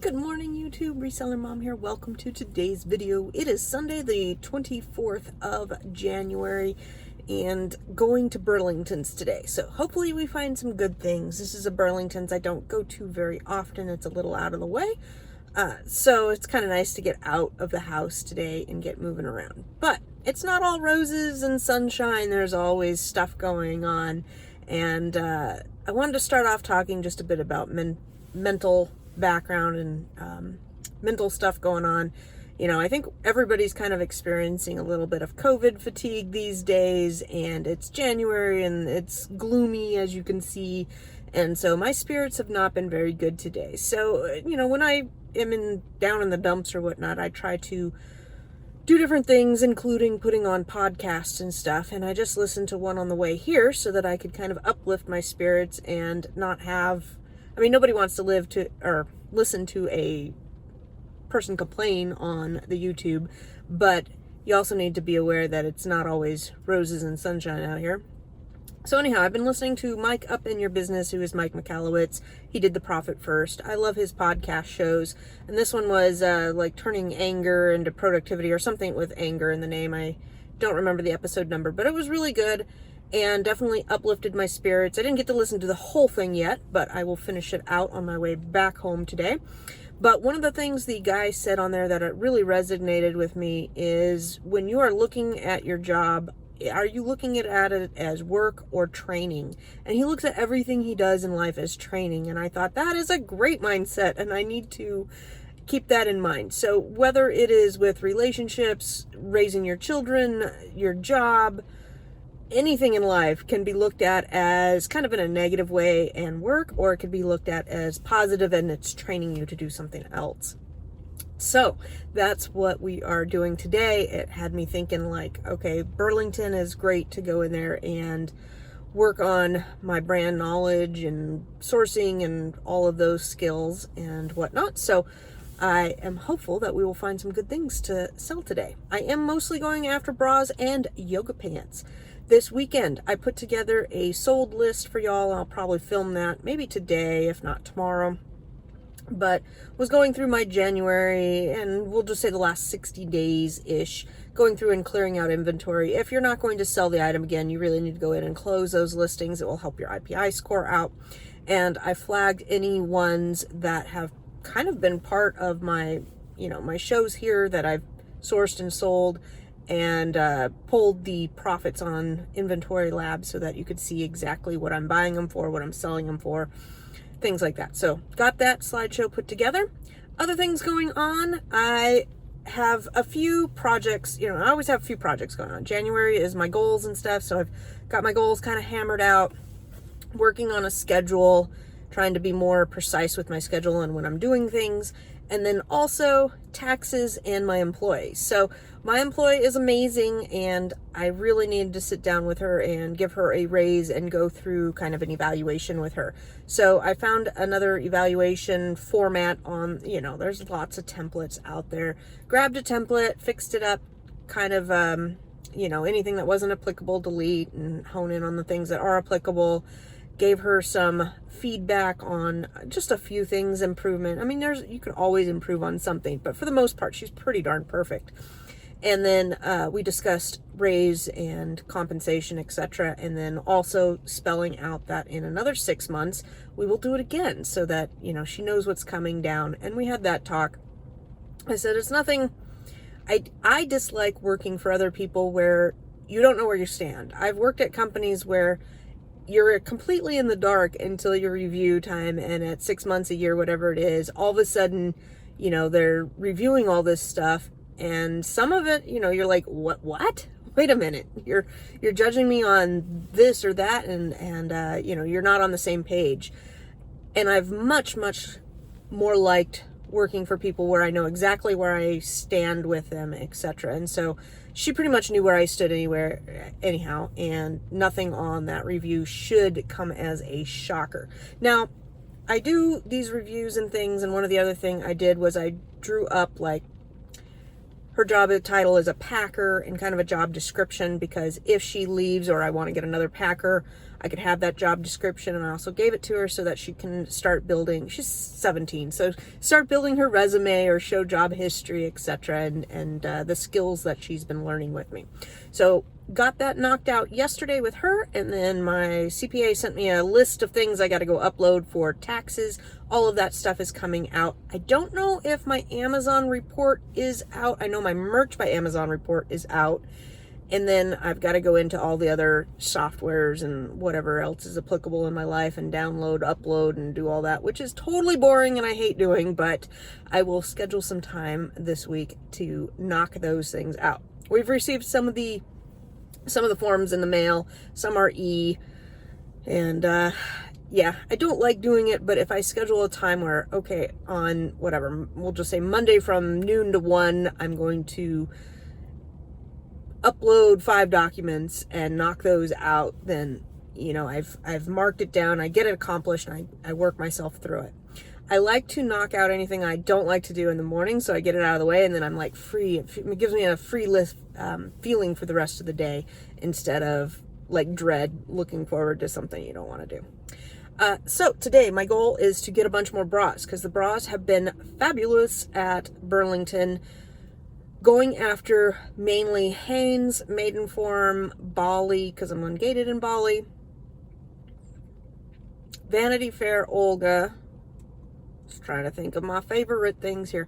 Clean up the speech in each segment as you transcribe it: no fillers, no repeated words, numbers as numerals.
Good morning, YouTube. Reseller Mom here. Welcome to today's video. It is Sunday, the 24th of January, and going to Burlington's today. So hopefully we find some good things. This is a Burlington's I don't go to very often. It's a little out of the way. So it's kind of nice to get out of the house today and get moving around. But it's not all roses and sunshine. There's always stuff going on. And I wanted to start off talking just a bit about mental background and mental stuff going on. You know, I think everybody's kind of experiencing a little bit of COVID fatigue these days, and it's January and it's gloomy, as you can see. And so my spirits have not been very good today. So, you know, when I am down in the dumps or whatnot, I try to do different things, including putting on podcasts and stuff. And I just listened to one on the way here so that I could kind of uplift my spirits and not have, I mean, nobody wants to listen to a person complain on the YouTube, but you also need to be aware that it's not always roses and sunshine out here. So anyhow, I've been listening to Mike Up in Your Business, who is Mike McAllowitz. He did The Profit First. I love his podcast shows. And this one was like turning anger into productivity, or something with anger in the name. I don't remember the episode number, but it was really good and definitely uplifted my spirits. I didn't get to listen to the whole thing yet, but I will finish it out on my way back home today. But one of the things the guy said on there that it really resonated with me is, when you are looking at your job, are you looking at it as work or training? And he looks at everything he does in life as training. And I thought that is a great mindset, and I need to keep that in mind. So whether it is with relationships, raising your children, your job, anything in life can be looked at as kind of in a negative way and work, or it could be looked at as positive and it's training you to do something else. So that's what we are doing today. It had me thinking, like, okay, Burlington is great to go in there and work on my brand knowledge and sourcing and all of those skills and whatnot. So I am hopeful that we will find some good things to sell today. I am mostly going after bras and yoga pants. This weekend, I put together a sold list for y'all. I'll probably film that maybe today, if not tomorrow. But was going through my January, and we'll just say the last 60 days-ish, going through and clearing out inventory. If you're not going to sell the item again, you really need to go in and close those listings. It will help your IPI score out. And I flagged any ones that have kind of been part of my, my shows here that I've sourced and sold, and pulled the profits on Inventory Lab so that you could see exactly what I'm buying them for, what I'm selling them for, things like that. So got that slideshow put together. Other things going on, I have a few projects, I always have a few projects going on. January is my goals and stuff, so I've got my goals kind of hammered out, working on a schedule, trying to be more precise with my schedule and when I'm doing things. And then also taxes and my employee. So my employee is amazing, and I really needed to sit down with her and give her a raise and go through kind of an evaluation with her. So I found another evaluation format on, there's lots of templates out there. Grabbed a template, fixed it up, kind of, anything that wasn't applicable, delete, and hone in on the things that are applicable. Gave her some feedback on just a few things, improvement. I mean, you can always improve on something, but for the most part, she's pretty darn perfect. And then we discussed raise and compensation, etc. And then also spelling out that in another 6 months, we will do it again so that, she knows what's coming down. And we had that talk. I said, it's nothing. I dislike working for other people where you don't know where you stand. I've worked at companies where you're completely in the dark until your review time, and at 6 months, a year, whatever it is, all of a sudden, they're reviewing all this stuff, and some of it, you're like, what? Wait a minute, you're judging me on this or that, and you're not on the same page. And I've much more liked working for people where I know exactly where I stand with them, etc. And so she pretty much knew where I stood anyhow, and nothing on that review should come as a shocker. Now, I do these reviews and things, and one of the other thing I did was I drew up, like, her job title is a packer and kind of a job description, because if she leaves or I want to get another packer, I could have that job description, and I also gave it to her so that she can start building. She's 17, so start building her resume or show job history, etc., and the skills that she's been learning with me. So got that knocked out yesterday with her, and then my CPA sent me a list of things I got to go upload for taxes. All of that stuff is coming out. I don't know if my Amazon report is out. I know my Merch by Amazon report is out. And then I've got to go into all the other softwares and whatever else is applicable in my life and download, upload, and do all that, which is totally boring and I hate doing, but I will schedule some time this week to knock those things out. We've received some of the forms in the mail. Some are and yeah, I don't like doing it, but if I schedule a time where, okay, on whatever, we'll just say Monday from noon to 1, I'm going to upload 5 documents and knock those out, then, you know, I've marked it down, I get it accomplished, and I work myself through it. I like to knock out anything I don't like to do in the morning, so I get it out of the way, and then I'm like free. It gives me a free list feeling for the rest of the day, instead of like dread looking forward to something you don't want to do. So today my goal is to get a bunch more bras, because the bras have been fabulous at Burlington, going after mainly Hanes, Maidenform, Bali, because I'm ungated in Bali, Vanity Fair, Olga. Just trying to think of my favorite things here,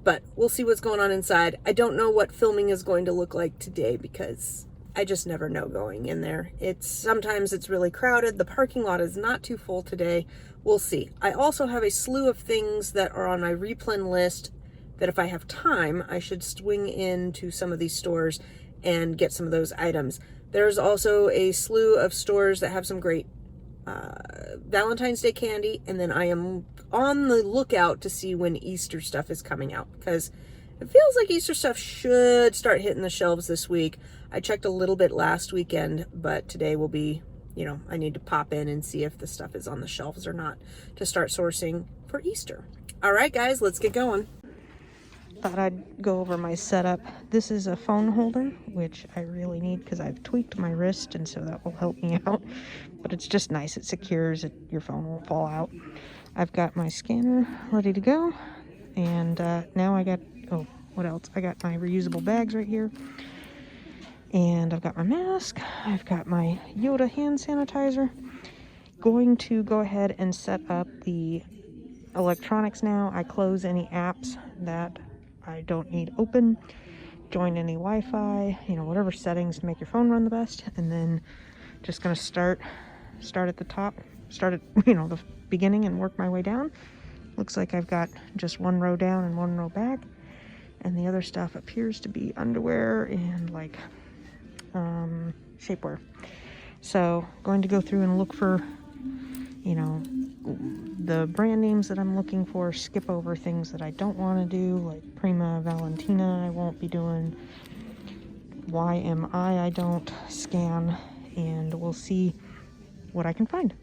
but we'll see what's going on inside. I don't know what filming is going to look like today, because I just never know going in there. Sometimes it's really crowded. The parking lot is not too full today. We'll see. I also have a slew of things that are on my replen list that if I have time, I should swing into some of these stores and get some of those items. There's also a slew of stores that have some great Valentine's Day candy, and then I am on the lookout to see when Easter stuff is coming out, because it feels like Easter stuff should start hitting the shelves this week. I checked a little bit last weekend, but today will be, you know, I need to pop in and see if the stuff is on the shelves or not to start sourcing for Easter. All right, guys, let's get going. Thought I'd go over my setup. This is a phone holder, which I really need because I've tweaked my wrist, and so that will help me out. But it's just nice. It secures it. Your phone won't fall out. I've got my scanner ready to go. And now I got, oh, what else? I got my reusable bags right here. And I've got my mask. I've got my Yoda hand sanitizer. Going to go ahead and set up the electronics now. I close any apps that I don't need open, join any Wi-Fi, you know, whatever settings to make your phone run the best, and then just gonna start at the top, start at, you know, the beginning and work my way down. Looks like I've got just one row down and one row back, and the other stuff appears to be underwear and like shapewear. So going to go through and look for, you know, the brand names that I'm looking for, skip over things that I don't want to do, like Prima Valentina I won't be doing, YMI I don't scan, and we'll see what I can find.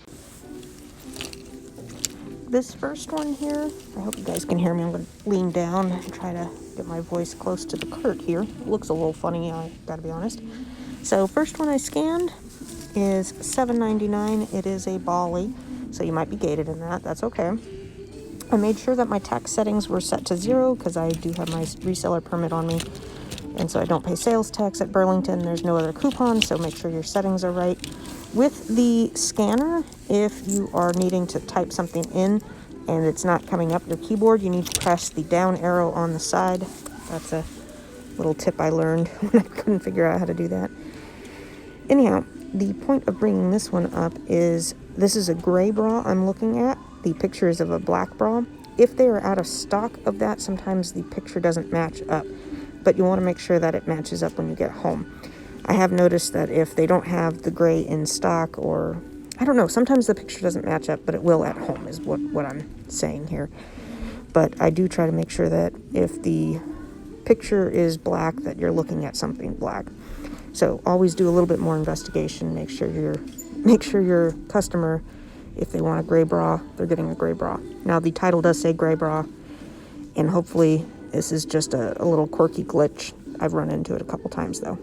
This first one here, I hope you guys can hear me. I'm going to lean down and try to get my voice close to the cart here. It looks a little funny, I gotta be honest. So first one I scanned is $7.99. It is a Bali, so you might be gated in that. That's okay. I made sure that my tax settings were set to 0 because I do have my reseller permit on me, and so I don't pay sales tax at Burlington. There's no other coupons, so make sure your settings are right. With the scanner, if you are needing to type something in and it's not coming up your keyboard, you need to press the down arrow on the side. That's a little tip I learned when I couldn't figure out how to do that. Anyhow, the point of bringing this one up is this is a gray bra I'm looking at. The picture is of a black bra. If they are out of stock of that, sometimes the picture doesn't match up, but you want to make sure that it matches up when you get home. I have noticed that if they don't have the gray in stock, or I don't know, sometimes the picture doesn't match up, but it will at home is what I'm saying here. But I do try to make sure that if the picture is black, that you're looking at something black. So always do a little bit more investigation. Make sure your customer, if they want a gray bra, they're getting a gray bra. Now the title does say gray bra, and hopefully this is just a little quirky glitch. I've run into it a couple times though.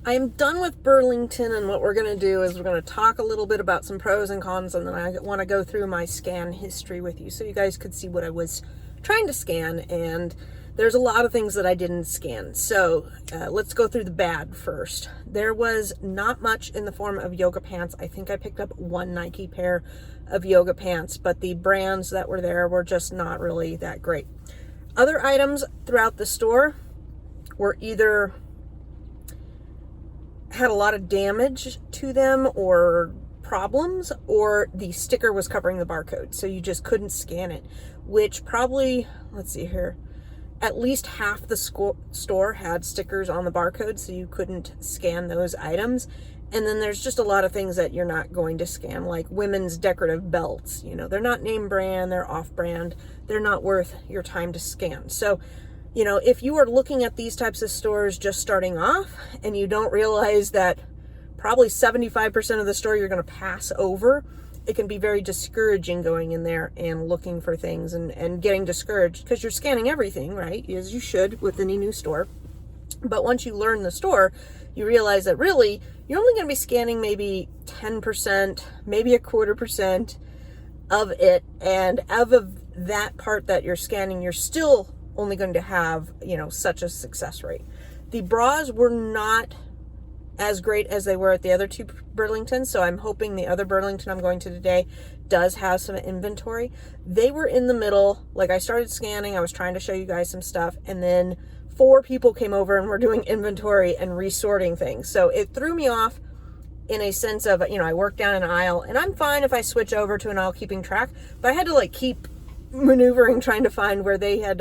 I am done with Burlington, and what we're going to do is we're going to talk a little bit about some pros and cons, and then I want to go through my scan history with you so you guys could see what I was trying to scan, and there's a lot of things that I didn't scan. So let's go through the bad first. There was not much in the form of yoga pants. I think I picked up one Nike pair of yoga pants, but the brands that were there were just not really that great. Other items throughout the store were either had a lot of damage to them or problems, or the sticker was covering the barcode, so you just couldn't scan it, which probably, let's see here, at least half the store had stickers on the barcode, so you couldn't scan those items. And then there's just a lot of things that you're not going to scan, like women's decorative belts. You know, they're not name brand, they're off brand, they're not worth your time to scan. So, you know, if you are looking at these types of stores just starting off and you don't realize that probably 75% of the store you're going to pass over, it can be very discouraging going in there and looking for things and getting discouraged because you're scanning everything, right? As you should with any new store. But once you learn the store, you realize that really you're only going to be scanning maybe 10%, maybe a 1/4% of it. And out of that part that you're scanning, you're still only going to have, you know, such a success rate. The bras were not as great as they were at the other two Burlingtons, so I'm hoping the other Burlington I'm going to today does have some inventory. They were in the middle. Like, I started scanning, I was trying to show you guys some stuff, and then 4 people came over and were doing inventory and resorting things. So it threw me off in a sense of, you know, I worked down an aisle, and I'm fine if I switch over to an aisle keeping track, but I had to like keep maneuvering trying to find where they had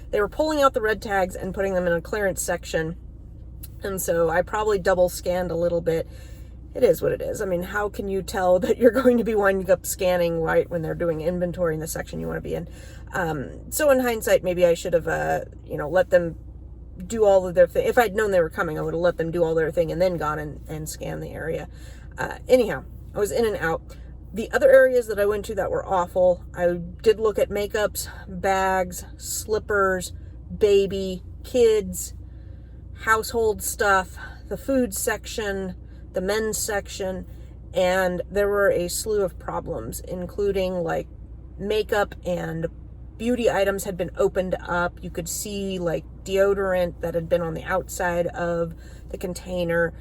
they were pulling out the red tags and putting them in a clearance section. And so I probably double scanned a little bit. It is what it is. I mean, how can you tell that you're going to be winding up scanning right when they're doing inventory in the section you want to be in? So in hindsight, maybe I should have you know, let them do all of their thing. If I'd known they were coming, I would have let them do all their thing and then gone and scanned the area. Anyhow, I was in and out. The other areas that I went to that were awful, I did look at makeups, bags, slippers, baby, kids, household stuff, the food section, the men's section, and there were a slew of problems, including like makeup and beauty items had been opened up. You could see like deodorant that had been on the outside of the container.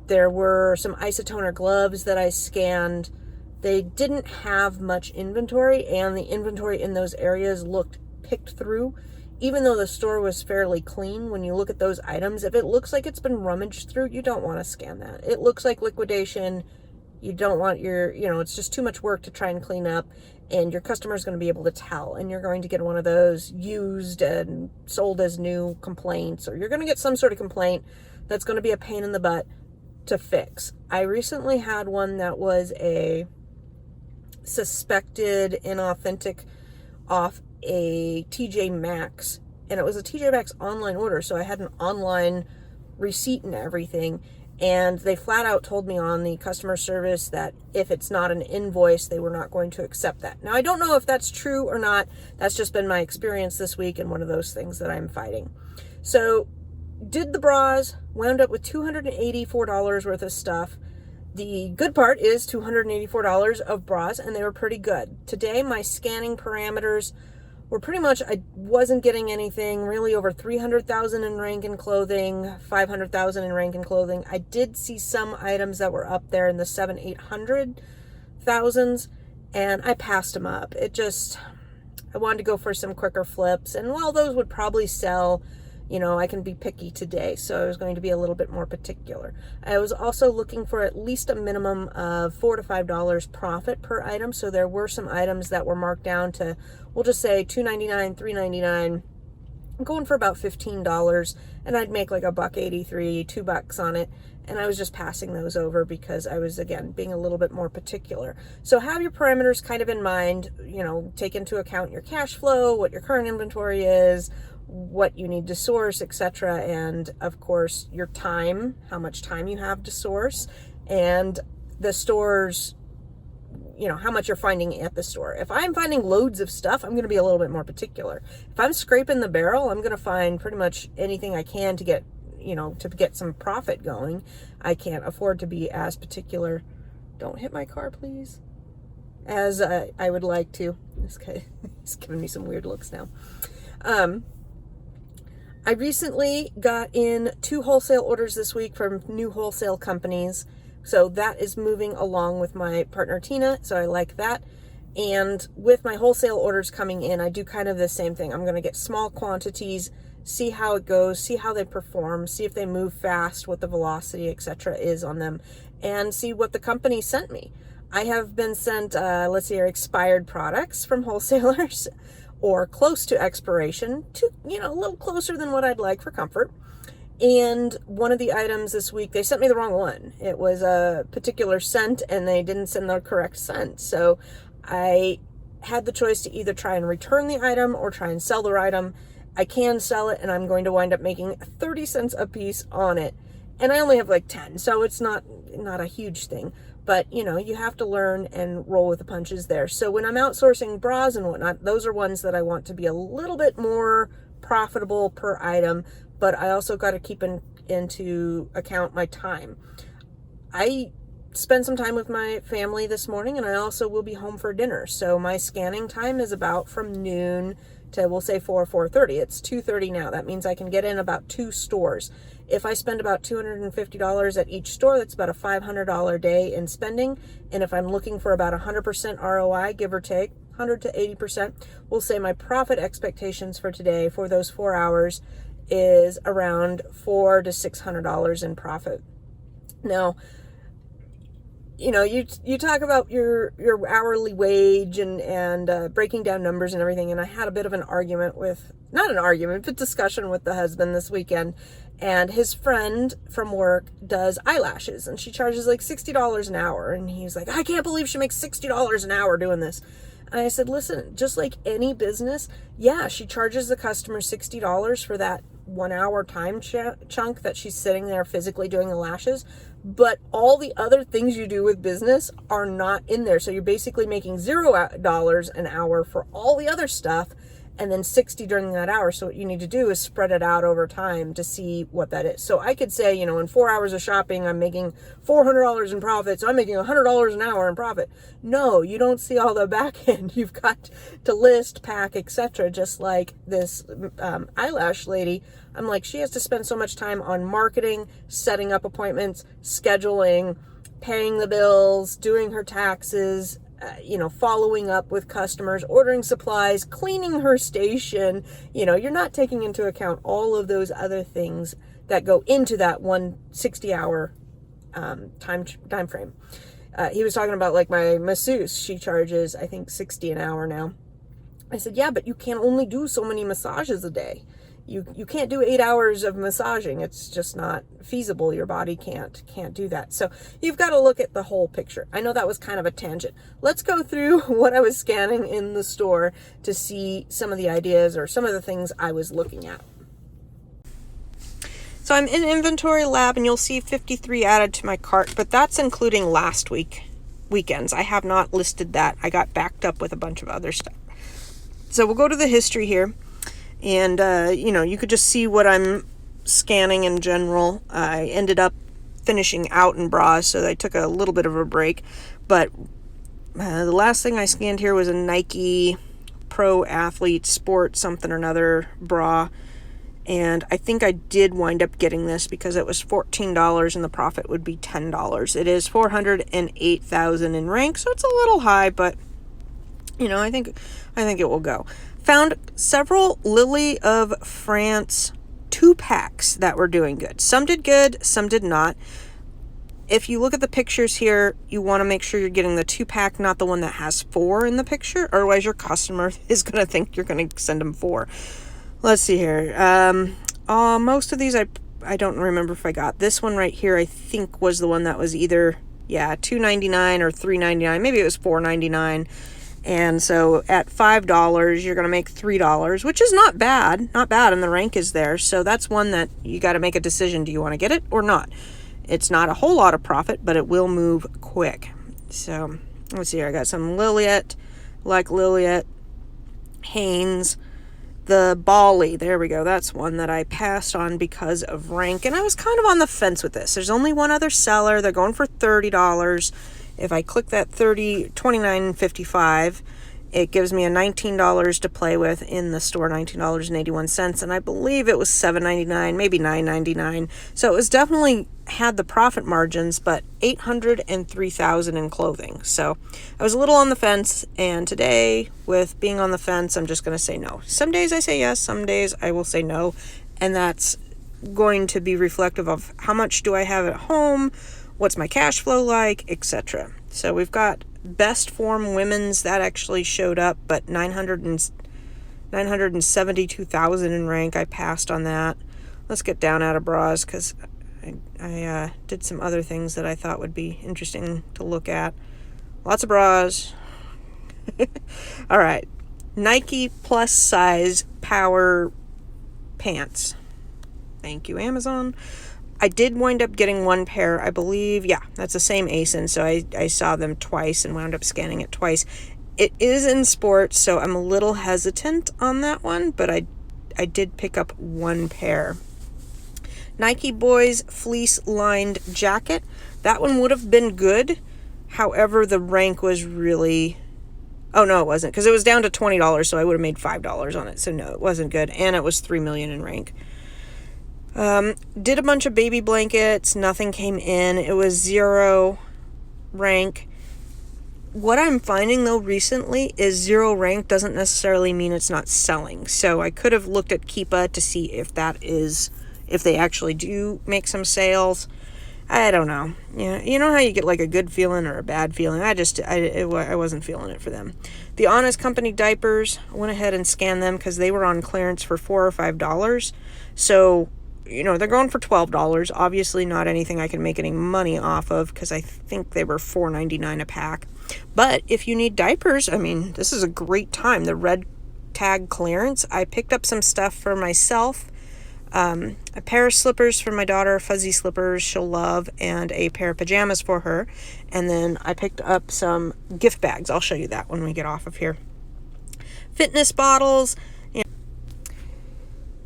There were some isotoner gloves that I scanned. They didn't have much inventory, and the inventory in those areas looked picked through. Even though the store was fairly clean, when you look at those items, if it looks like it's been rummaged through, you don't want to scan that. It looks like liquidation. You don't want your, you know, it's just too much work to try and clean up, and your customer is going to be able to tell, and you're going to get one of those used and sold as new complaints, or you're going to get some sort of complaint that's going to be a pain in the butt to fix. I recently had one that was a suspected inauthentic off a TJ Maxx, and it was a TJ Maxx online order, so I had an online receipt and everything, and they flat out told me on the customer service that if it's not an invoice, they were not going to accept that. Now, I don't know if that's true or not. That's just been my experience this week, and one of those things that I'm fighting. So did the bras, wound up with $284 worth of stuff. The good part is $284 of bras, and they were pretty good. Today, my scanning parameters were pretty much, I wasn't getting anything really over 300,000 in rank and clothing, 500,000 in rank and clothing. I did see some items that were up there in the 700,000-800,000s, and I passed them up. I wanted to go for some quicker flips, and while those would probably sell, you know, I can be picky today, so I was going to be a little bit more particular. I was also looking for at least a minimum of $4 to $5 profit per item, so there were some items that were marked down to, we'll just say $2.99, $3.99. I'm going for about $15, and I'd make like $1.83, $2 on it, and I was just passing those over because I was, again, being a little bit more particular. So have your parameters kind of in mind, you know, take into account your cash flow, what your current inventory is, what you need to source, etc. And of course, your time, how much time you have to source, and the store's, you know, how much you're finding at the store. If I'm finding loads of stuff, I'm going to be a little bit more particular. If I'm scraping the barrel, I'm going to find pretty much anything I can to get, to get some profit going. I can't afford to be as particular. Don't hit my car, please. As I would like to. This guy is giving me some weird looks now. I recently got in 2 wholesale orders this week from new wholesale companies. So that is moving along with my partner Tina. So I like that. And with my wholesale orders coming in, I do kind of the same thing. I'm going to get small quantities, see how it goes, see how they perform, see if they move fast, what the velocity, etc. is on them, and see what the company sent me. I have been sent, expired products from wholesalers or close to expiration, to, a little closer than what I'd like for comfort. And one of the items this week, they sent me the wrong one. It was a particular scent and they didn't send the correct scent. So I had the choice to either try and return the item or try and sell the item. I can sell it, and I'm going to wind up making 30 cents a piece on it. And I only have like 10, so it's not a huge thing. But, you have to learn and roll with the punches there. So when I'm outsourcing bras and whatnot, those are ones that I want to be a little bit more profitable per item. But I also got to keep into account my time. I spent some time with my family this morning, and I also will be home for dinner. So my scanning time is about from noon to, we'll say 4:30. It's 2:30 now. That means I can get in about 2 stores. If I spend about $250 at each store, that's about a $500 day in spending. And if I'm looking for about 100% ROI, give or take, 100 to 80%, we'll say my profit expectations for today for those 4 hours is around $400 to $600 in profit. Now, you talk about your hourly wage and breaking down numbers and everything. And I had a bit of an argument but discussion with the husband this weekend. And his friend from work does eyelashes, and she charges like $60 an hour. And he's like, I can't believe she makes $60 an hour doing this. And I said, listen, just like any business, yeah, she charges the customer $60 for that 1 hour time chunk that she's sitting there physically doing the lashes. But all the other things you do with business are not in there. So you're basically making $0 an hour for all the other stuff, and then 60 during that hour. So what you need to do is spread it out over time to see what that is. So I could say, in 4 hours of shopping, I'm making $400 in profit. So I'm making $100 an hour in profit. No, you don't see all the back end. You've got to list, pack, etc. Just like this eyelash lady. I'm like, she has to spend so much time on marketing, setting up appointments, scheduling, paying the bills, doing her taxes, following up with customers, ordering supplies, cleaning her station. You're not taking into account all of those other things that go into that 160-hour time frame. He was talking about like my masseuse. She charges, I think, $60 an hour now. I said, yeah, but you can only do so many massages a day. You can't do 8 hours of massaging. It's just not feasible. Your body can't do that. So you've got to look at the whole picture. I know that was kind of a tangent. Let's go through what I was scanning in the store to see some of the ideas or some of the things I was looking at. So I'm in Inventory Lab, and you'll see 53 added to my cart, but that's including last weekends. I have not listed that. I got backed up with a bunch of other stuff. So we'll go to the history here. And, you could just see what I'm scanning in general. I ended up finishing out in bras, so I took a little bit of a break. But the last thing I scanned here was a Nike Pro Athlete Sport something or another bra. And I think I did wind up getting this because it was $14 and the profit would be $10. It is 408,000 in rank, so it's a little high, but, I think it will go. Found several Lily of France 2-packs that were doing good. Some did good, some did not. If you look at the pictures here, you want to make sure you're getting the 2-pack, not the one that has 4 in the picture. Otherwise, your customer is going to think you're going to send them 4. Let's see here. Most of these, I don't remember if I got. This one right here, I think, was the one that was either, $2.99 or $3.99. Maybe it was $4.99. And so at $5, you're going to make $3, which is not bad, and the rank is there. So that's one that you got to make a decision. Do you want to get it or not? It's not a whole lot of profit, but it will move quick. So let's see here. I got some Liliet, like Liliet, Hanes. the Bali, there we go, that's one that I passed on because of rank, and I was kind of on the fence with this. There's only one other seller. They're going for $30. If I click that $29.55, it gives me a $19 to play with in the store, $19.81, and I believe it was $7.99, maybe $9.99. So it was definitely had the profit margins, but $803,000 in clothing. So I was a little on the fence, and today, with being on the fence, I'm just going to say no. Some days I say yes, some days I will say no, and that's going to be reflective of how much do I have at home, what's my cash flow like, etc. So we've got Best Form Women's, that actually showed up, but $972,000 in rank. I passed on that. Let's get down out of bras, because I did some other things that I thought would be interesting to look at. Lots of bras. All right. Nike plus size power pants. Thank you, Amazon. I did wind up getting one pair, I believe. Yeah, that's the same ASIN, so I saw them twice and wound up scanning it twice. It is in sports, so I'm a little hesitant on that one, but I did pick up one pair. Nike Boys fleece-lined jacket. That one would have been good. However, the rank was really... Oh, no, it wasn't, because it was down to $20, so I would have made $5 on it. So, no, it wasn't good, and it was $3 million in rank. Did a bunch of baby blankets. Nothing came in. It was 0 rank. What I'm finding, though, recently is 0 rank doesn't necessarily mean it's not selling. So I could have looked at Keepa to see if if they actually do make some sales. I don't know. Yeah, you know how you get like a good feeling or a bad feeling? I wasn't feeling it for them. The Honest Company diapers, I went ahead and scanned them because they were on clearance for $4 or $5. So, they're going for $12. Obviously not anything I can make any money off of, because I think they were $4.99 a pack. But if you need diapers, this is a great time. The red tag clearance. I picked up some stuff for myself. A pair of slippers for my daughter, fuzzy slippers she'll love, and a pair of pajamas for her. And then I picked up some gift bags. I'll show you that when we get off of here. Fitness bottles.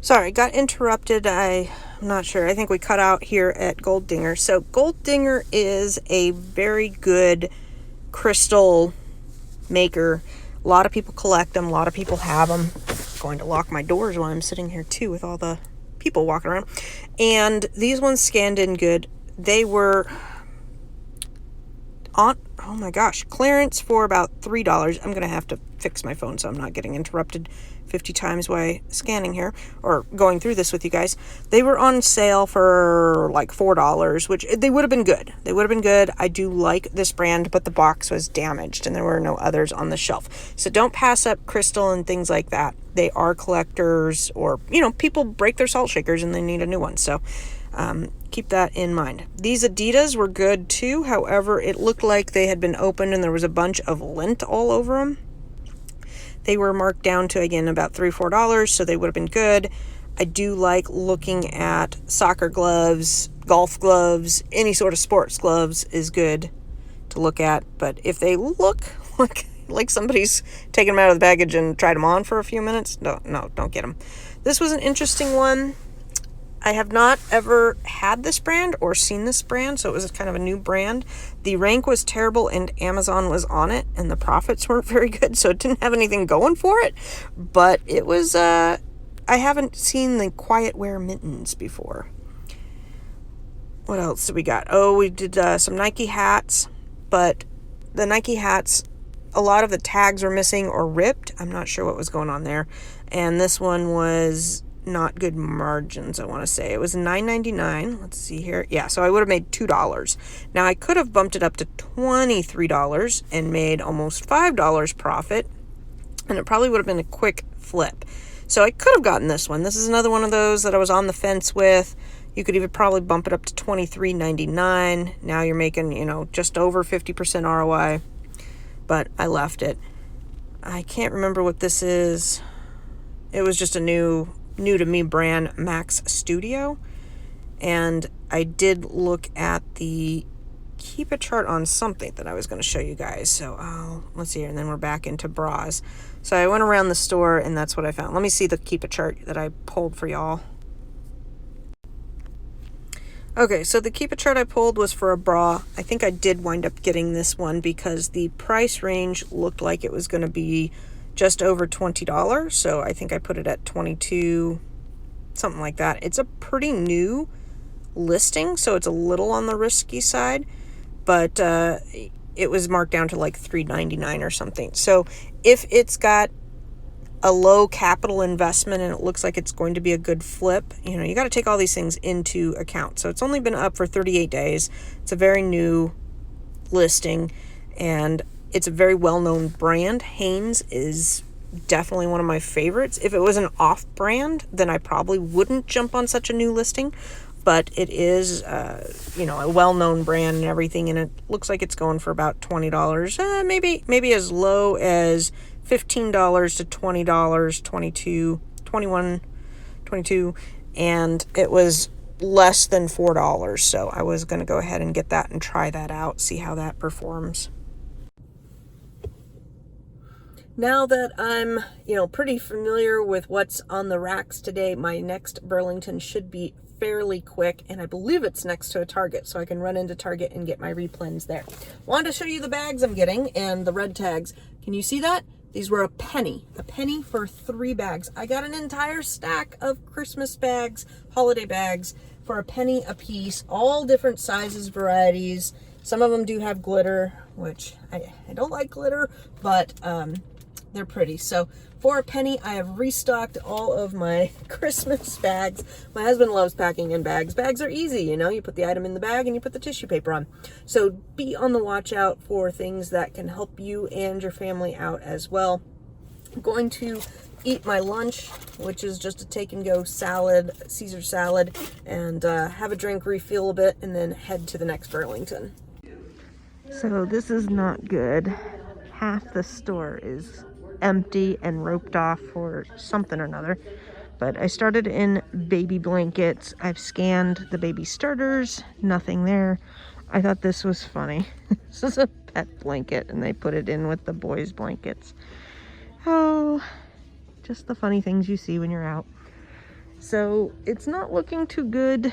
Sorry, got interrupted. I'm not sure. I think we cut out here at Gold Dinger. So Gold Dinger is a very good crystal maker. A lot of people collect them. A lot of people have them. I'm going to lock my doors while I'm sitting here too with all the people walking around. And these ones scanned in good. They were on, oh my gosh, clearance for about $3. I'm going to have to fix my phone so I'm not getting interrupted 50 times while scanning here or going through this with you guys. They were on sale for like $4, which they would have been good. They would have been good. I do like this brand, but the box was damaged and there were no others on the shelf. So don't pass up crystal and things like that. They are collectors, or, people break their salt shakers and they need a new one. So keep that in mind. These Adidas were good too. However, it looked like they had been opened and there was a bunch of lint all over them. They were marked down to, again, about $3 or $4, so they would have been good. I do like looking at soccer gloves, golf gloves, any sort of sports gloves is good to look at. But if they look like somebody's taken them out of the baggage and tried them on for a few minutes, no, don't get them. This was an interesting one. I have not ever had this brand or seen this brand, so it was kind of a new brand. The rank was terrible and Amazon was on it, and the profits weren't very good, so it didn't have anything going for it. But it was, I haven't seen the quiet wear mittens before. What else did we got? Oh, we did some Nike hats, but the Nike hats, a lot of the tags were missing or ripped. I'm not sure what was going on there. And this one was not good margins, I want to say. It was $9.99. Let's see here. Yeah, so I would have made $2. Now, I could have bumped it up to $23 and made almost $5 profit, and it probably would have been a quick flip. So I could have gotten this one. This is another one of those that I was on the fence with. You could even probably bump it up to $23.99. Now you're making, just over 50% ROI, but I left it. I can't remember what this is. It was just a new to me brand, Max Studio, and I did look at the keep a chart on something that I was going to show you guys. So let's see here, and then we're back into bras. So I went around the store, and that's what I found. Let me see the keep a chart that I pulled for y'all. Okay, so the keep a chart I pulled was for a bra. I think I did wind up getting this one because the price range looked like it was going to be just over $20. So I think I put it at $22, something like that. It's a pretty new listing, so it's a little on the risky side, but it was marked down to like $3.99 or something. So if it's got a low capital investment and it looks like it's going to be a good flip, you know, you got to take all these things into account. So it's only been up for 38 days. It's a very new listing, and it's a very well-known brand. Hanes is definitely one of my favorites. If it was an off-brand, then I probably wouldn't jump on such a new listing, but it is, you know, a well-known brand and everything, and it looks like it's going for about $20, maybe as low as $15 to $20, 22, 21, 22, and it was less than $4, so I was going to go ahead and get that and try that out, see how that performs. Now that I'm, you know, pretty familiar with what's on the racks today, my next Burlington should be fairly quick, and I believe it's next to a Target, so I can run into Target and get my replens there. Wanted to show you the bags I'm getting and the red tags. Can you see that? These were a penny for 3 bags. I got an entire stack of Christmas bags, holiday bags, for a penny a piece, all different sizes, varieties. Some of them do have glitter, which I don't like glitter, but they're pretty. So for a penny, I have restocked all of my Christmas bags. My husband loves packing in bags. Bags are easy, you know, you put the item in the bag and you put the tissue paper on. So be on the watch out for things that can help you and your family out as well. I'm going to eat my lunch, which is just a take and go salad, Caesar salad, and have a drink, refuel a bit, and then head to the next Burlington. So this is not good. Half the store is empty and roped off for something or another, but I started in baby blankets. I've scanned the baby starters, nothing there. I thought this was funny. This is a pet blanket and they put it in with the boys' blankets. Oh, just the funny things you see when you're out. So it's not looking too good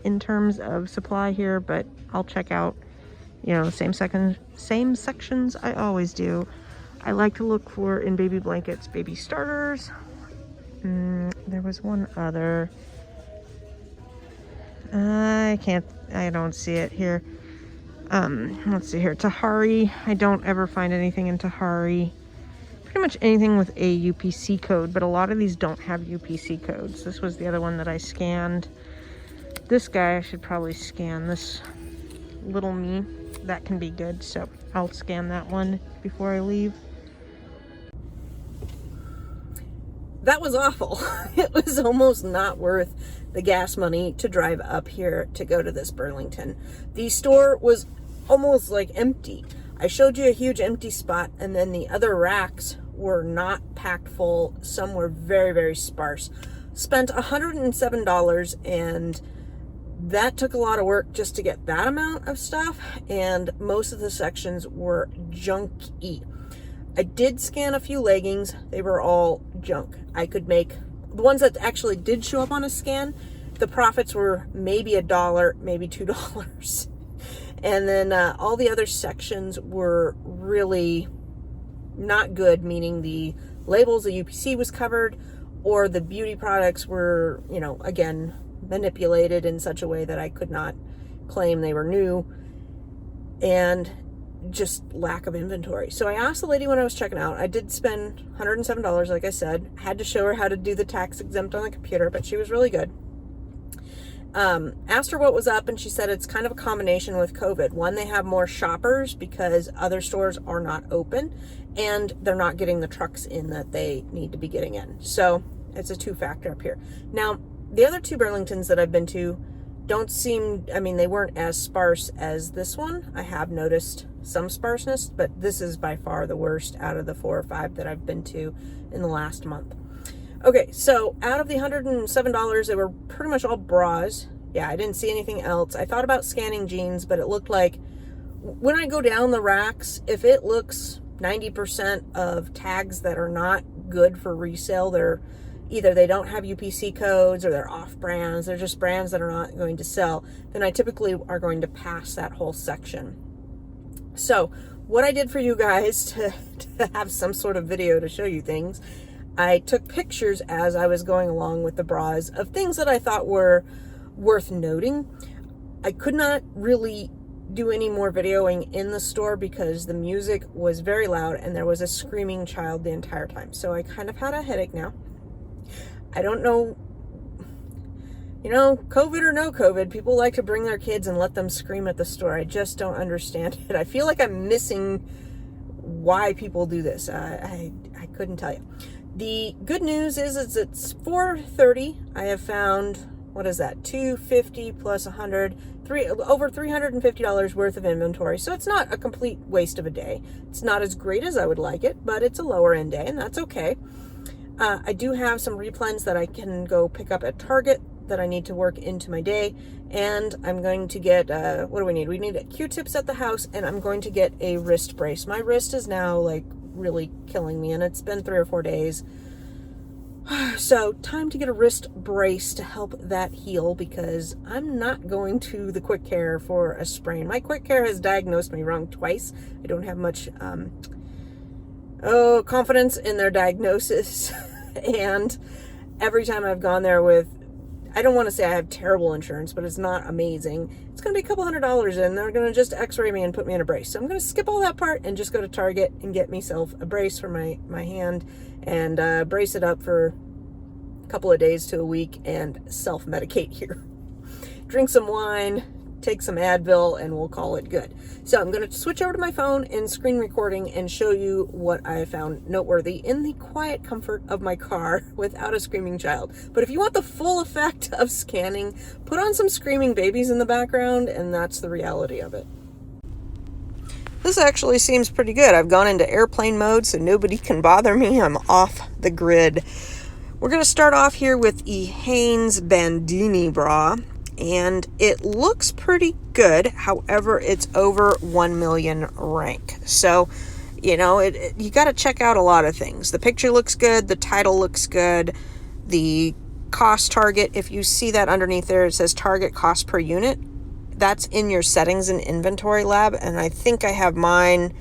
in terms of supply here, but I'll check out, you know, the same sections I always do. I like to look for, in baby blankets, baby starters. There was one other. I don't see it here. Let's see here. Tahari. I don't ever find anything in Tahari. Pretty much anything with a UPC code, but a lot of these don't have UPC codes. This was the other one that I scanned. This guy, I should probably scan. This little me. That can be good, so I'll scan that one before I leave. That was awful. It was almost not worth the gas money to drive up here to go to this Burlington. The store was almost like empty. I showed you a huge empty spot, and then the other racks were not packed full. Some were very, very sparse. Spent $107, and that took a lot of work just to get that amount of stuff, and most of the sections were junky. I did scan a few leggings. They were all junk. I could make, the ones that actually did show up on a scan, the profits were maybe $1, maybe $2. And then all the other sections were really not good, meaning the labels, the UPC was covered, or the beauty products were, you know, again, manipulated in such a way that I could not claim they were new, and just lack of inventory. So I asked the lady when I was checking out. I did spend $107, like I said. I had to show her how to do the tax exempt on the computer, but she was really good. Asked her what was up, and she said it's kind of a combination with COVID. One, they have more shoppers because other stores are not open, and they're not getting the trucks in that they need to be getting in. So it's a 2-factor up here. Now, the other 2 Burlingtons that I've been to don't seem, I mean, they weren't as sparse as this one. I have noticed some sparseness, but this is by far the worst out of the 4 or 5 that I've been to in the last month. Okay, so out of the $107, they were pretty much all bras. Yeah, I didn't see anything else. I thought about scanning jeans, but it looked like when I go down the racks, if it looks 90% of tags that are not good for resale, they're either they don't have UPC codes or they're off brands, they're just brands that are not going to sell, then I typically are going to pass that whole section. So what I did for you guys to have some sort of video to show you things, I took pictures as I was going along with the bras of things that I thought were worth noting. I could not really do any more videoing in the store because the music was very loud and there was a screaming child the entire time. So I kind of had a headache now. I don't know, COVID or no COVID, people like to bring their kids and let them scream at the store. I just don't understand it. I feel like I'm missing why people do this. I couldn't tell you. The good news is it's 4:30. I have found, what is that, $250 plus 100, over $350 worth of inventory. So it's not a complete waste of a day. It's not as great as I would like it, but it's a lower end day, and that's okay. I do have some replens that I can go pick up at Target that I need to work into my day. And I'm going to get, what do we need? We need Q-tips at the house, and I'm going to get a wrist brace. My wrist is now like really killing me, and it's been 3 or 4 days. So time to get a wrist brace to help that heal, because I'm not going to the quick care for a sprain. My quick care has diagnosed me wrong twice. I don't have much confidence in their diagnosis. And every time I've gone there with, I don't want to say I have terrible insurance, but it's not amazing. It's going to be a couple $100 and they're going to just x-ray me and put me in a brace. So I'm going to skip all that part and just go to Target and get myself a brace for my hand and brace it up for a couple of days to a week and self-medicate here. Drink some wine, take some Advil, and we'll call it good. So I'm going to switch over to my phone and screen recording and show you what I found noteworthy in the quiet comfort of my car without a screaming child. But if you want the full effect of scanning, put on some screaming babies in the background, and that's the reality of it. This actually seems pretty good. I've gone into airplane mode so nobody can bother me. I'm off the grid. We're going to start off here with the Hanes Bandini bra. And it looks pretty good. However, it's over 1 million rank. So, you got to check out a lot of things. The picture looks good. The title looks good. The cost target, if you see that underneath there, it says target cost per unit. That's in your settings and inventory lab. And I think I have mine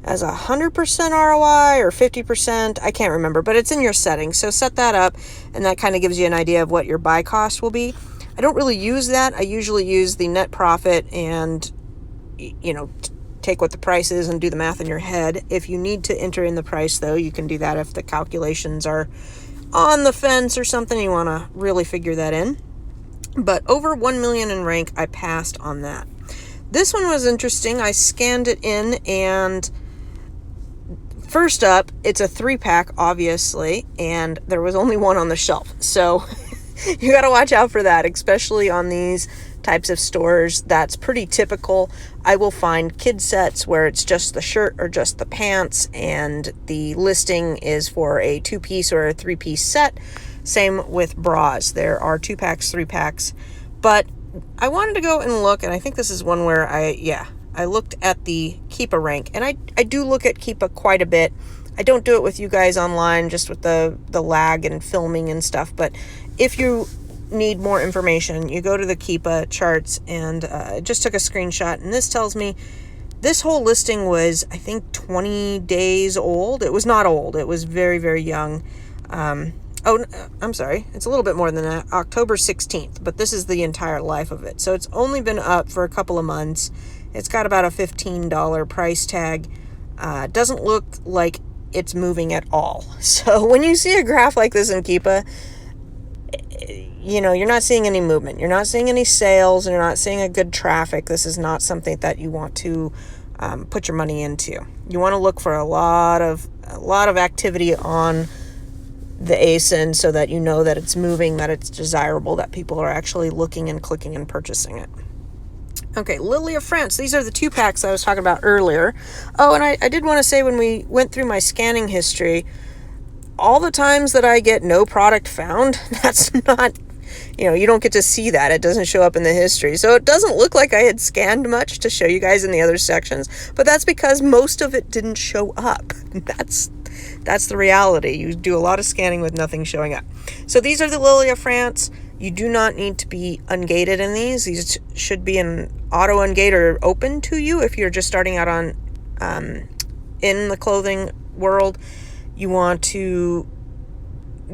as 100% ROI or 50%. I can't remember, but it's in your settings. So set that up, and that kind of gives you an idea of what your buy cost will be. I don't really use that. I usually use the net profit and, take what the price is and do the math in your head. If you need to enter in the price, though, you can do that if the calculations are on the fence or something. You want to really figure that in. But over 1 million in rank, I passed on that. This one was interesting. I scanned it in, and first up, it's a 3-pack, obviously, and there was only one on the shelf. So you got to watch out for that, especially on these types of stores. That's pretty typical. I will find kid sets where it's just the shirt or just the pants, and the listing is for a 2-piece or a 3-piece set. Same with bras. There are 2-packs, 3-packs. But I wanted to go and look, and I think this is one where I looked at the Keepa rank, and I do look at Keepa quite a bit. I don't do it with you guys online, just with the lag and filming and stuff, but if you need more information, you go to the Keepa charts, and I just took a screenshot, and this tells me this whole listing was, I think, 20 days old. It was not old. It was very, very young. I'm sorry. It's a little bit more than that. October 16th, but this is the entire life of it. So it's only been up for a couple of months. It's got about a $15 price tag. Doesn't look like it's moving at all. So when you see a graph like this in Keepa, you're not seeing any movement. You're not seeing any sales, and you're not seeing a good traffic. This is not something that you want to put your money into. You want to look for a lot of activity on the ASIN so that you know that it's moving, that it's desirable, that people are actually looking and clicking and purchasing it. Okay, Lily of France. These are the 2-packs I was talking about earlier. Oh, and I did want to say, when we went through my scanning history, all the times that I get no product found, that's not you don't get to see that. It doesn't show up in the history. So it doesn't look like I had scanned much to show you guys in the other sections, but that's because most of it didn't show up. That's the reality. You do a lot of scanning with nothing showing up. So these are the Lily of France. You do not need to be ungated in these. These should be an auto ungate or open to you if you're just starting out on in the clothing world. You want to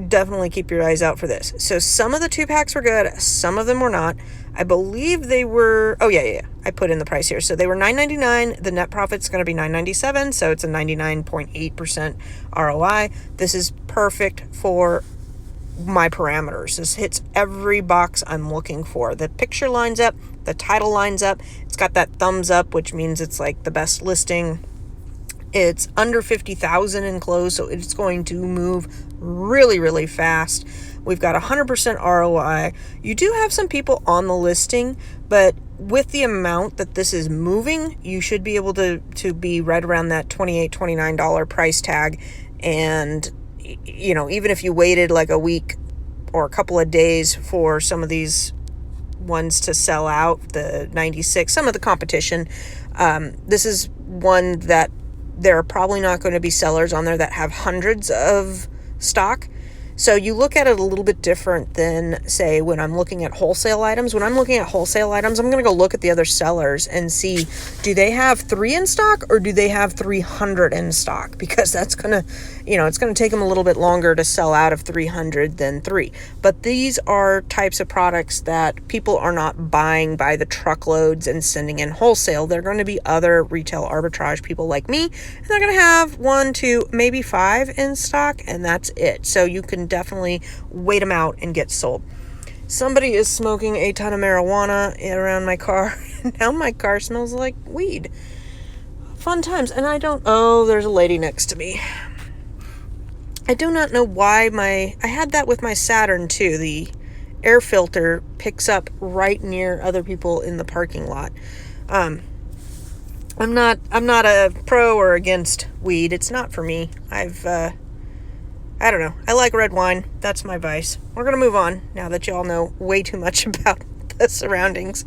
definitely keep your eyes out for this. So some of the 2-packs were good, some of them were not. I believe they were, oh yeah, I put in the price here. So they were $9.99. The net profit's going to be $9.97, so it's a 99.8% ROI. This is perfect for my parameters. This hits every box I'm looking for. The picture lines up, the title lines up. It's got that thumbs up, which means it's like the best listing. It's under 50,000 in close, so it's going to move really, really fast. We've got 100% ROI. You do have some people on the listing, but with the amount that this is moving, you should be able to be right around that $28, $29 price tag. And, even if you waited like a week or a couple of days for some of these ones to sell out, the 96, some of the competition, this is one that there are probably not going to be sellers on there that have hundreds of stock. So you look at it a little bit different than, say, when I'm looking at wholesale items. When I'm looking at wholesale items, I'm going to go look at the other sellers and see, do they have 3 in stock or do they have 300 in stock? Because that's going to, it's going to take them a little bit longer to sell out of 300 than 3. But these are types of products that people are not buying by the truckloads and sending in wholesale. They're going to be other retail arbitrage people like me, and they're going to have 1, 2, maybe 5 in stock, and that's it. So you can definitely wait them out and get sold. Somebody is smoking a ton of marijuana around my car. Now my car smells like weed. Fun times. And there's a lady next to me. I do not know why I had that with my Saturn too. The air filter picks up right near other people in the parking lot. I'm not a pro or against weed. It's not for me. I don't know. I like red wine. That's my vice. We're going to move on now that y'all know way too much about the surroundings.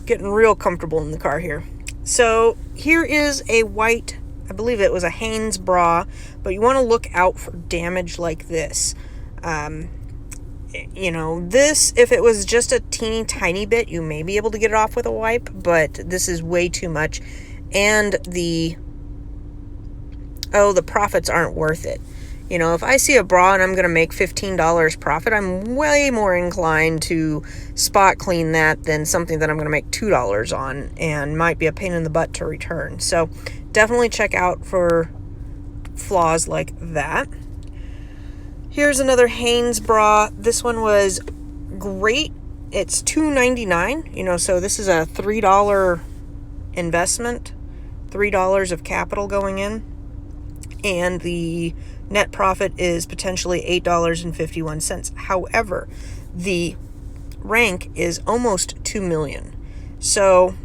Getting real comfortable in the car here. So here is a white, I believe it was a Hanes bra, but you want to look out for damage like this. This, if it was just a teeny tiny bit, you may be able to get it off with a wipe, but this is way too much. And the profits aren't worth it. If I see a bra and I'm going to make $15 profit, I'm way more inclined to spot clean that than something that I'm going to make $2 on and might be a pain in the butt to return. So definitely check out for flaws like that. Here's another Hanes bra. This one was great. It's $2.99, so this is a $3 investment, $3 of capital going in, and the net profit is potentially $8.51. However, the rank is almost 2 million. So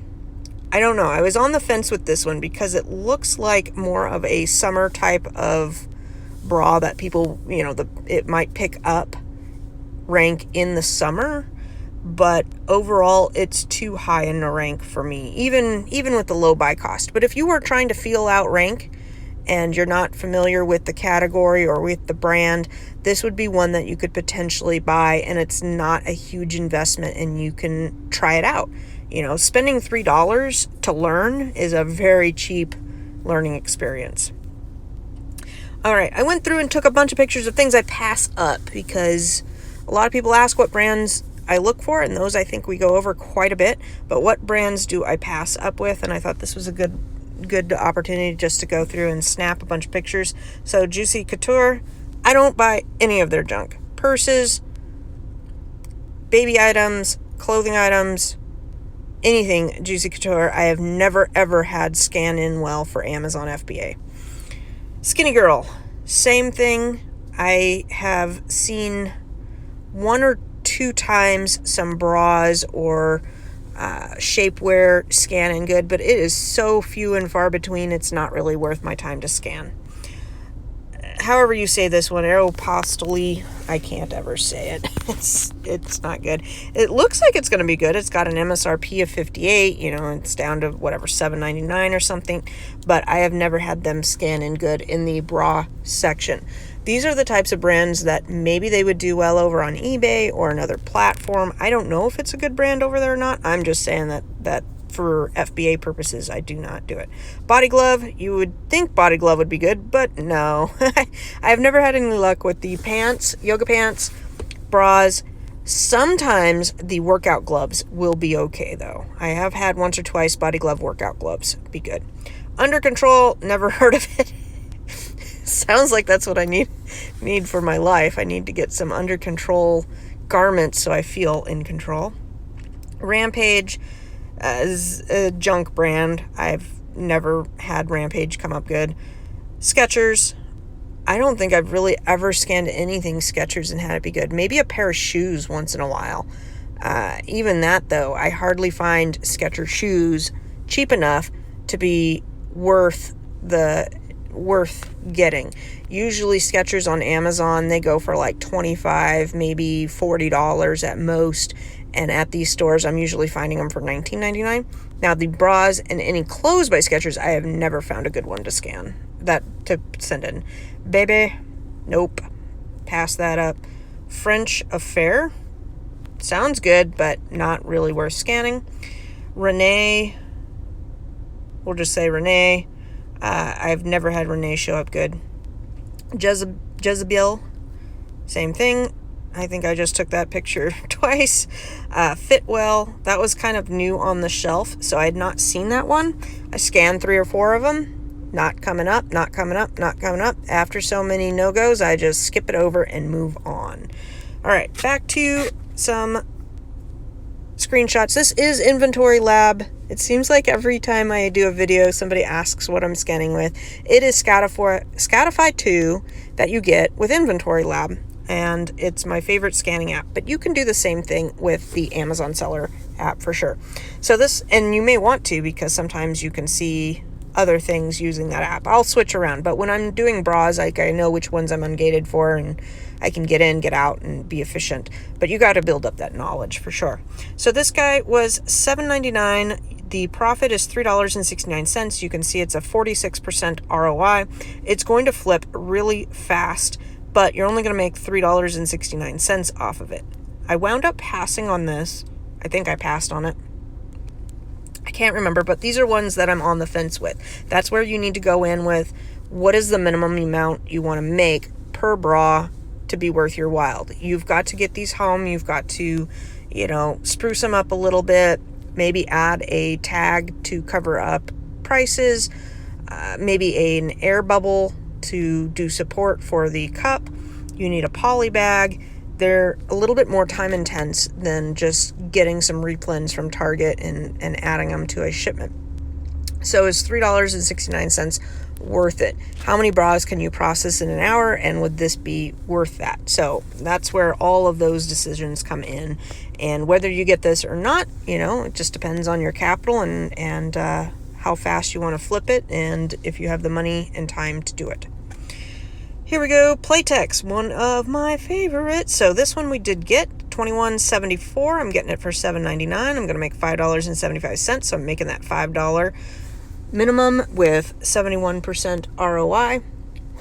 I don't know. I was on the fence with this one because it looks like more of a summer type of bra that people, it might pick up rank in the summer, but overall it's too high in the rank for me, even with the low buy cost. But if you were trying to feel out rank and you're not familiar with the category or with the brand, this would be one that you could potentially buy, and it's not a huge investment and you can try it out. Spending $3 to learn is a very cheap learning experience. All right, I went through and took a bunch of pictures of things I pass up because a lot of people ask what brands I look for, and those I think we go over quite a bit, but what brands do I pass up with? And I thought this was a good opportunity just to go through and snap a bunch of pictures. So Juicy Couture, I don't buy any of their junk. Purses, baby items, clothing items, anything Juicy Couture, I have never ever had scan in well for Amazon FBA. Skinny Girl, same thing. I have seen 1 or 2 times some bras or shapewear scan in good, but it is so few and far between, it's not really worth my time to scan. however you say this one, Aeropostale. I can't ever say it. It's not good. It looks like it's going to be good. It's got an MSRP of $58. It's down to whatever, $7.99 or something. But I have never had them scan in good in the bra section. These are the types of brands that maybe they would do well over on eBay or another platform. I don't know if it's a good brand over there or not. I'm just saying that for FBA purposes, I do not do it. Body glove, you would think body glove would be good, but no. I've never had any luck with the pants, yoga pants, bras. Sometimes the workout gloves will be okay, though. I have had once or twice body glove workout gloves be good. Under control, never heard of it. Sounds like that's what I need for my life. I need to get some under control garments so I feel in control. Rampage is a junk brand. I've never had Rampage come up good. Skechers. I don't think I've really ever scanned anything Skechers and had it be good. Maybe a pair of shoes once in a while. Even that, though, I hardly find Skechers shoes cheap enough to be worth getting. Usually Skechers on Amazon, they go for like $25, maybe $40 at most. And at these stores, I'm usually finding them for $19.99. Now, the bras and any clothes by Skechers, I have never found a good one to send in. Baby, nope. Pass that up. French Affair, sounds good, but not really worth scanning. Renee, we'll just say Renee. I've never had Renee show up good. Jezebel, same thing. I think I just took that picture twice. Fitwell, that was kind of new on the shelf, so I had not seen that one. I scanned 3 or 4 of them. Not coming up. After so many no-goes, I just skip it over and move on. All right, back to some screenshots. This is Inventory Lab. It seems like every time I do a video, somebody asks what I'm scanning with. It is Scatify 2 that you get with Inventory Lab. And it's my favorite scanning app. But you can do the same thing with the Amazon Seller app for sure. So and you may want to, because sometimes you can see other things using that app. I'll switch around. But when I'm doing bras, I know which ones I'm ungated for, and I can get in, get out, and be efficient. But you got to build up that knowledge for sure. So this guy was $7.99. The profit is $3.69. You can see it's a 46% ROI. It's going to flip really fast, but you're only going to make $3.69 off of it. I wound up passing on this. I think I passed on it. I can't remember, but these are ones that I'm on the fence with. That's where you need to go in with what is the minimum amount you want to make per bra to be worth your while. You've got to get these home. You've got to, spruce them up a little bit. Maybe add a tag to cover up prices. Maybe an air bubble to do support for the cup. You need a poly bag. They're a little bit more time intense than just getting some replens from Target and adding them to a shipment. So is $3.69 worth it? How many bras can you process in an hour, and would this be worth that? So that's where all of those decisions come in, and whether you get this or not, it just depends on your capital and how fast you want to flip it, and if you have the money and time to do it. Here we go, Playtex, one of my favorites. So this one we did get, $21.74. I'm getting it for $7.99. I'm going to make $5.75, so I'm making that $5 minimum with 71% ROI.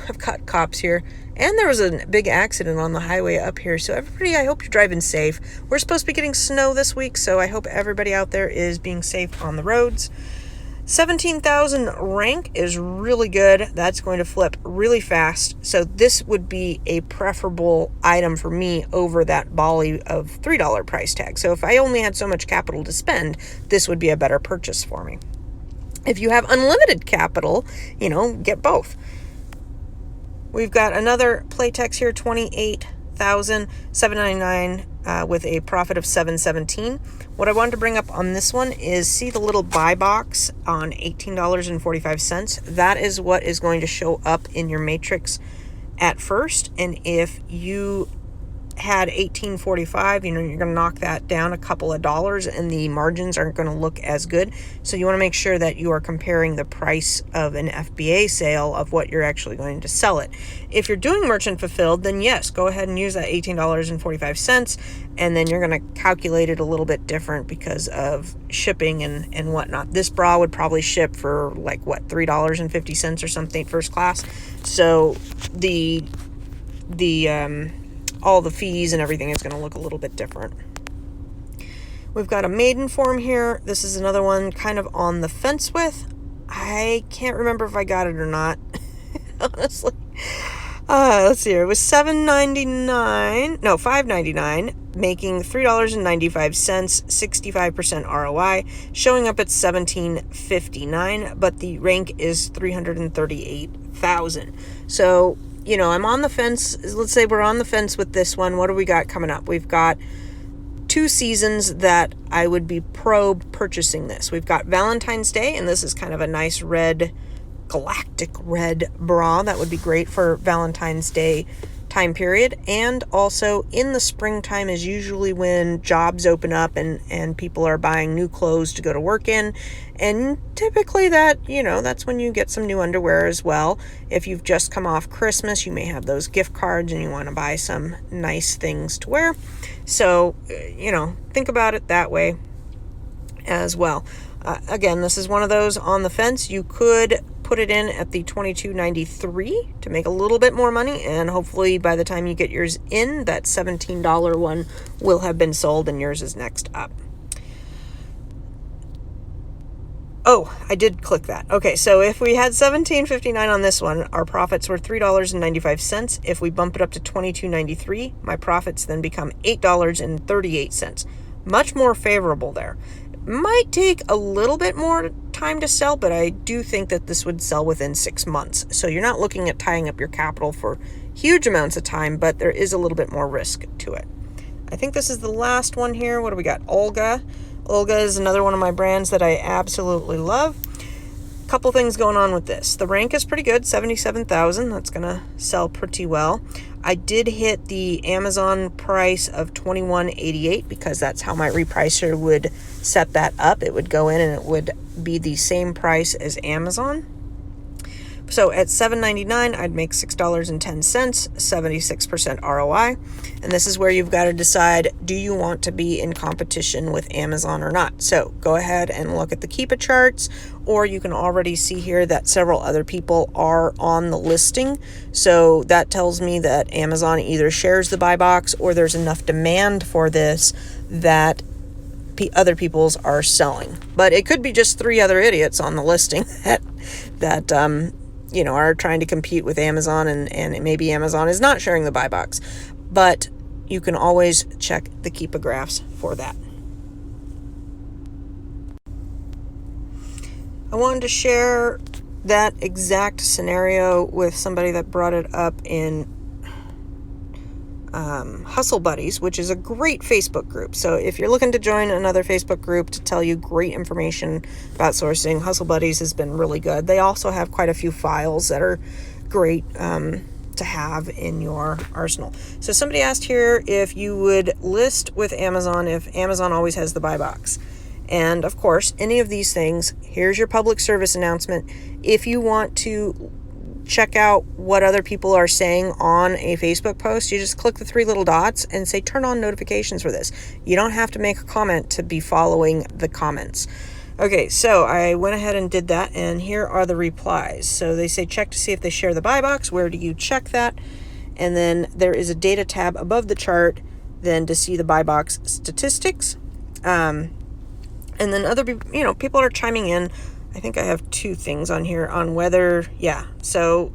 I've got cops here, and there was a big accident on the highway up here. So everybody, I hope you're driving safe. We're supposed to be getting snow this week, so I hope everybody out there is being safe on the roads. 17,000 rank is really good. That's going to flip really fast. So this would be a preferable item for me over that Bali of $3 price tag. So if I only had so much capital to spend, this would be a better purchase for me. If you have unlimited capital, get both. We've got another Playtex here, $28,799 with a profit of $717. What I wanted to bring up on this one is see the little buy box on $18.45. That is what is going to show up in your matrix at first. And if you had $18.45, you're going to knock that down a couple of dollars and the margins aren't going to look as good. So you want to make sure that you are comparing the price of an FBA sale of what you're actually going to sell it. If you're doing merchant fulfilled, then yes, go ahead and use that $18.45, and then you're going to calculate it a little bit different because of shipping and whatnot. This bra would probably ship for like what, $3.50 or something first class. So all the fees and everything is going to look a little bit different. We've got a maiden form here. This is another one kind of on the fence with. I can't remember if I got it or not, honestly. Let's see here. It was $5.99, making $3.95, 65% ROI, showing up at $17.59, but the rank is 338,000. So, I'm on the fence. Let's say we're on the fence with this one. What do we got coming up? We've got 2 seasons that I would be pro purchasing this. We've got Valentine's Day, and this is kind of a nice red, galactic red bra that would be great for Valentine's Day time period. And also in the springtime is usually when jobs open up and people are buying new clothes to go to work in, and typically that's when you get some new underwear as well. If you've just come off Christmas, you may have those gift cards and you want to buy some nice things to wear. So think about it that way as well. Again, this is one of those on the fence. You could put it in at the $22.93 to make a little bit more money, and hopefully by the time you get yours in, that $17 one will have been sold and yours is next up. Oh, I did click that. Okay, so if we had $17.59 on this one, our profits were $3.95. If we bump it up to $22.93, my profits then become $8.38. Much more favorable there. Might take a little bit more time to sell, but I do think that this would sell within 6 months. So you're not looking at tying up your capital for huge amounts of time, but there is a little bit more risk to it. I think this is the last one here. What do we got? Olga. Olga is another one of my brands that I absolutely love. Couple things going on with this. The rank is pretty good, 77,000. That's going to sell pretty well. I did hit the Amazon price of $21.88 because that's how my repricer would set that up. It would go in and it would be the same price as Amazon. So at $7.99, I'd make $6.10, 76% ROI. And this is where you've got to decide, do you want to be in competition with Amazon or not? So go ahead and look at the Keepa charts, or you can already see here that several other people are on the listing. So that tells me that Amazon either shares the buy box or there's enough demand for this that other people's are selling. But it could be just 3 other idiots on the listing that are trying to compete with Amazon, and maybe Amazon is not sharing the buy box. But you can always check the Keepa graphs for that. I wanted to share that exact scenario with somebody that brought it up in Hustle Buddies, which is a great Facebook group. So if you're looking to join another Facebook group to tell you great information about sourcing, Hustle Buddies has been really good. They also have quite a few files that are great to have in your arsenal. So somebody asked here if you would list with Amazon if Amazon always has the buy box. And of course, any of these things, here's your public service announcement. If you want to check out what other people are saying on a Facebook post, you just click the 3 little dots and say turn on notifications for this. You don't have to make a comment to be following the comments. Okay, so I went ahead and did that, and here are the replies. So they say check to see if they share the buy box. Where do you check that? And then there is a data tab above the chart then to see the buy box statistics. And then other people are chiming in. I think I have 2 things on here on whether, so,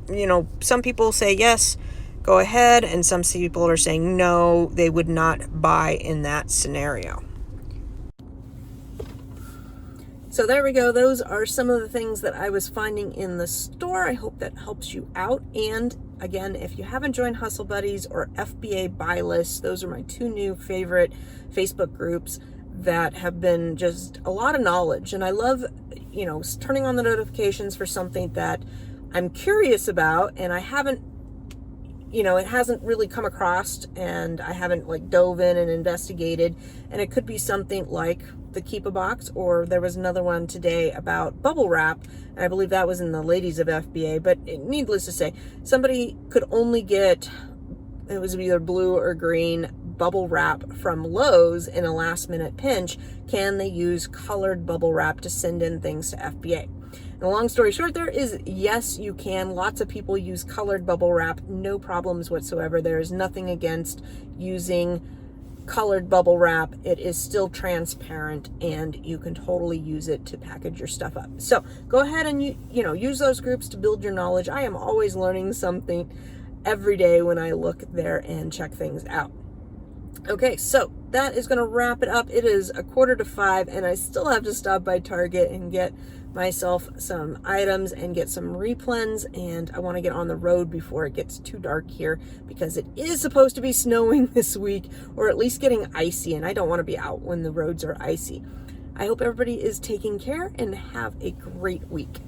some people say yes, go ahead, and some people are saying no, they would not buy in that scenario. So there we go. Those are some of the things that I was finding in the store. I hope that helps you out. And again, if you haven't joined Hustle Buddies or FBA Buy List, those are my 2 new favorite Facebook groups that have been just a lot of knowledge. And I love, turning on the notifications for something that I'm curious about and I haven't you know, it hasn't really come across, and I haven't like dove in and investigated. And it could be something like the Keep a Box, or there was another one today about bubble wrap, and I believe that was in the ladies of FBA. But needless to say, somebody could only get, it was either blue or green bubble wrap from Lowe's in a last minute pinch. Can they use colored bubble wrap to send in things to FBA? And the long story short there is, yes, you can. Lots of people use colored bubble wrap, no problems whatsoever. There is nothing against using colored bubble wrap. It is still transparent, and you can totally use it to package your stuff up. So go ahead and you know, use those groups to build your knowledge. I am always learning something every day when I look there and check things out. Okay, so that is going to wrap it up. It is 4:45, and I still have to stop by Target and get myself some items and get some replens, and I want to get on the road before it gets too dark here, because it is supposed to be snowing this week, or at least getting icy, and I don't want to be out when the roads are icy. I hope everybody is taking care, and have a great week.